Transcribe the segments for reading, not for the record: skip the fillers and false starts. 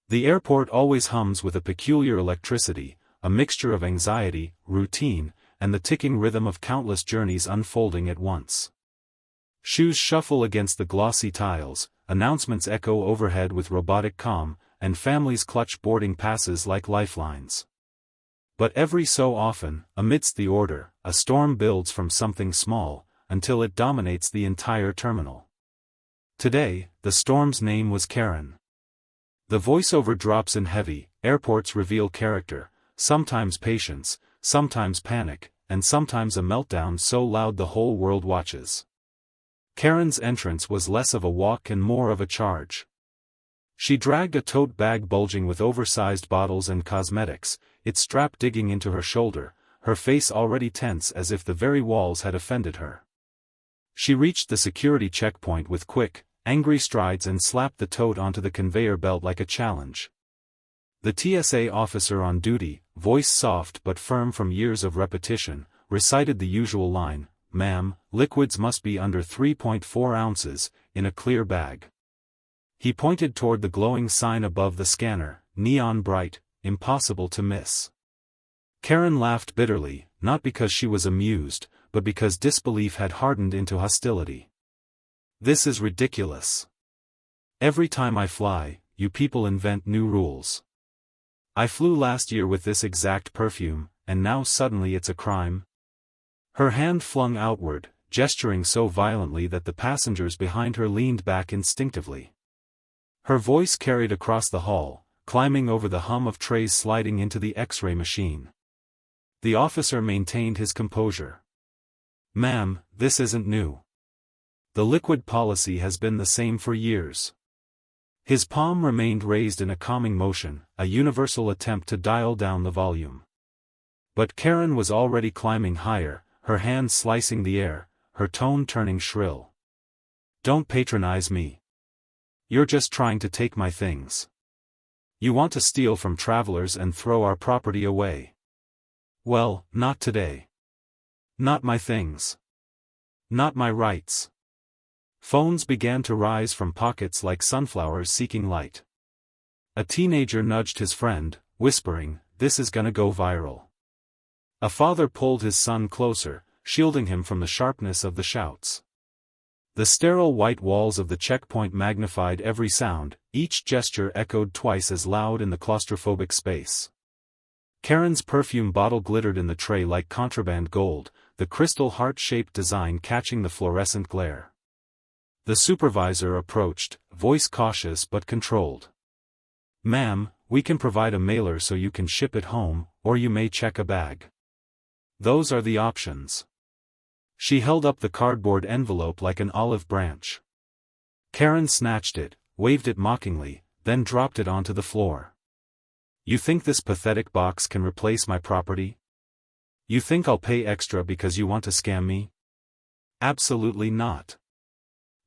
The airport always hums with a peculiar electricity, a mixture of anxiety, routine, and the ticking rhythm of countless journeys unfolding at once. Shoes shuffle against the glossy tiles, announcements echo overhead with robotic calm, and families clutch boarding passes like lifelines. But every so often, amidst the order, a storm builds from something small, until it dominates the entire terminal. Today, the storm's name was Karen. The voiceover drops in heavy, airports reveal character, sometimes patience, sometimes panic, and sometimes a meltdown so loud the whole world watches. Karen's entrance was less of a walk and more of a charge. She dragged a tote bag bulging with oversized bottles and cosmetics, its strap digging into her shoulder, her face already tense as if the very walls had offended her. She reached the security checkpoint with quick, angry strides and slapped the tote onto the conveyor belt like a challenge. The TSA officer on duty, voice soft but firm from years of repetition, recited the usual line, "Ma'am, liquids must be under 3.4 ounces, in a clear bag." He pointed toward the glowing sign above the scanner, neon bright, impossible to miss. Karen laughed bitterly, not because she was amused, but because disbelief had hardened into hostility. "This is ridiculous. Every time I fly, you people invent new rules. I flew last year with this exact perfume, and now suddenly it's a crime?" Her hand flung outward, gesturing so violently that the passengers behind her leaned back instinctively. Her voice carried across the hall, climbing over the hum of trays sliding into the X-ray machine. The officer maintained his composure. "Ma'am, this isn't new. The liquid policy has been the same for years." His palm remained raised in a calming motion, a universal attempt to dial down the volume. But Karen was already climbing higher, her hand slicing the air, her tone turning shrill. "Don't patronize me. You're just trying to take my things. You want to steal from travelers and throw our property away. Well, not today. Not my things. Not my rights." Phones began to rise from pockets like sunflowers seeking light. A teenager nudged his friend, whispering, "This is gonna go viral." A father pulled his son closer, shielding him from the sharpness of the shouts. The sterile white walls of the checkpoint magnified every sound, each gesture echoed twice as loud in the claustrophobic space. Karen's perfume bottle glittered in the tray like contraband gold, the crystal heart-shaped design catching the fluorescent glare. The supervisor approached, voice cautious but controlled. "Ma'am, we can provide a mailer so you can ship it home, or you may check a bag. Those are the options." She held up the cardboard envelope like an olive branch. Karen snatched it, waved it mockingly, then dropped it onto the floor. "You think this pathetic box can replace my property? You think I'll pay extra because you want to scam me? Absolutely not."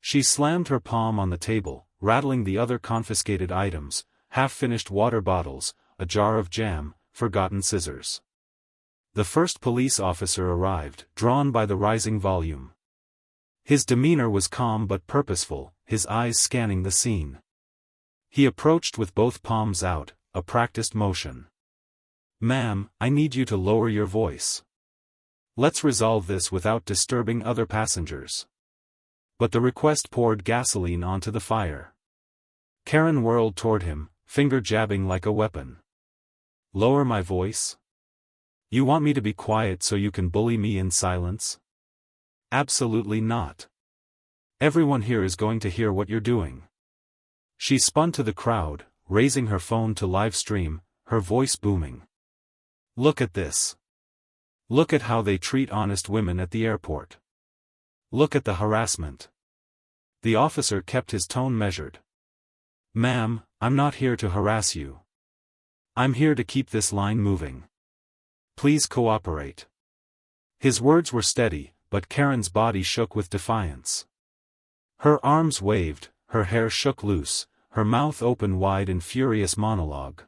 She slammed her palm on the table, rattling the other confiscated items, half-finished water bottles, a jar of jam, forgotten scissors. The first police officer arrived, drawn by the rising volume. His demeanor was calm but purposeful, his eyes scanning the scene. He approached with both palms out, a practiced motion. "Ma'am, I need you to lower your voice. Let's resolve this without disturbing other passengers." But the request poured gasoline onto the fire. Karen whirled toward him, finger jabbing like a weapon. "Lower my voice? You want me to be quiet so you can bully me in silence? Absolutely not. Everyone here is going to hear what you're doing." She spun to the crowd, raising her phone to live stream, her voice booming. "Look at this. Look at how they treat honest women at the airport. Look at the harassment." The officer kept his tone measured. "Ma'am, I'm not here to harass you. I'm here to keep this line moving. Please cooperate." His words were steady, but Karen's body shook with defiance. Her arms waved, her hair shook loose, her mouth open wide in furious monologue.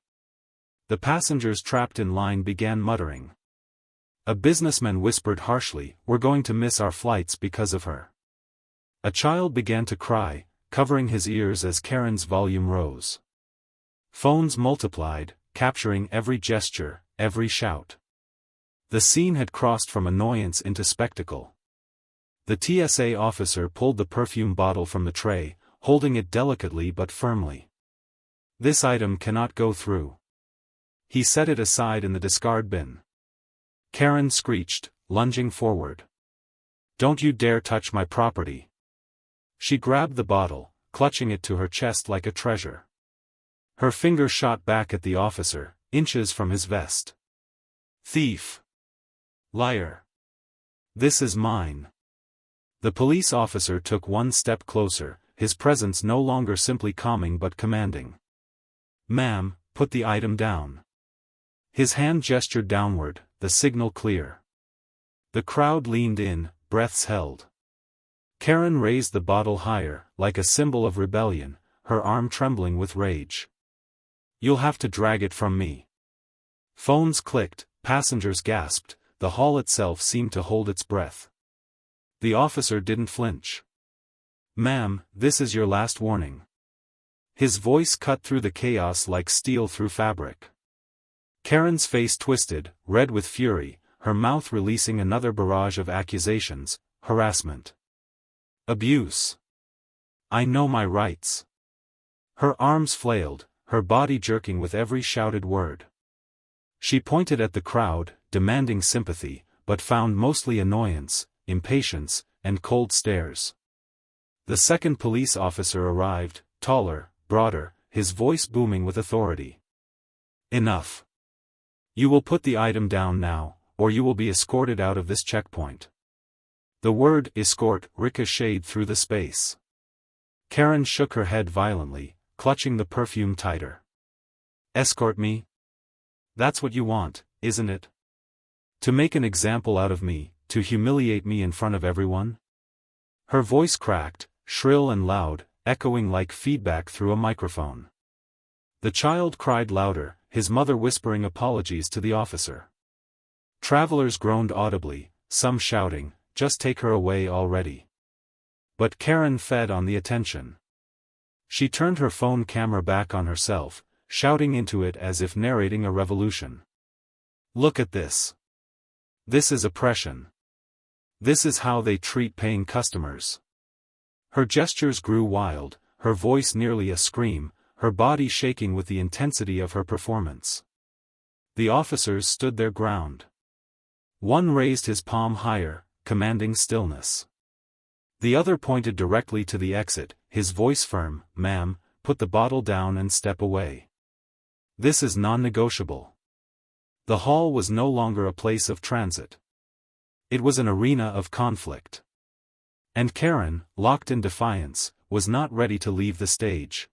The passengers trapped in line began muttering. A businessman whispered harshly, "We're going to miss our flights because of her." A child began to cry, covering his ears as Karen's volume rose. Phones multiplied, capturing every gesture, every shout. The scene had crossed from annoyance into spectacle. The TSA officer pulled the perfume bottle from the tray, holding it delicately but firmly. "This item cannot go through." He set it aside in the discard bin. Karen screeched, lunging forward. "Don't you dare touch my property." She grabbed the bottle, clutching it to her chest like a treasure. Her finger shot back at the officer, inches from his vest. "Thief! Liar! This is mine." The police officer took one step closer, his presence no longer simply calming but commanding. "Ma'am, put the item down." His hand gestured downward, the signal clear. The crowd leaned in, breaths held. Karen raised the bottle higher, like a symbol of rebellion, her arm trembling with rage. "You'll have to drag it from me." Phones clicked, passengers gasped, the hall itself seemed to hold its breath. The officer didn't flinch. "Ma'am, this is your last warning." His voice cut through the chaos like steel through fabric. Karen's face twisted, red with fury, her mouth releasing another barrage of accusations, harassment. Abuse. "I know my rights." Her arms flailed, her body jerking with every shouted word. She pointed at the crowd, demanding sympathy, but found mostly annoyance, impatience, and cold stares. The second police officer arrived, taller, broader, his voice booming with authority. "Enough. You will put the item down now, or you will be escorted out of this checkpoint." The word escort ricocheted through the space. Karen shook her head violently, clutching the perfume tighter. "Escort me? That's what you want, isn't it? To make an example out of me, to humiliate me in front of everyone?" Her voice cracked, shrill and loud, echoing like feedback through a microphone. The child cried louder, his mother whispering apologies to the officer. Travelers groaned audibly, some shouting, "Just take her away already." But Karen fed on the attention. She turned her phone camera back on herself, shouting into it as if narrating a revolution. "Look at this. This is oppression. This is how they treat paying customers." Her gestures grew wild, her voice nearly a scream, her body shaking with the intensity of her performance. The officers stood their ground. One raised his palm higher, commanding stillness. The other pointed directly to the exit, his voice firm, "Ma'am, put the bottle down and step away. This is non-negotiable." The hall was no longer a place of transit. It was an arena of conflict. And Karen, locked in defiance, was not ready to leave the stage.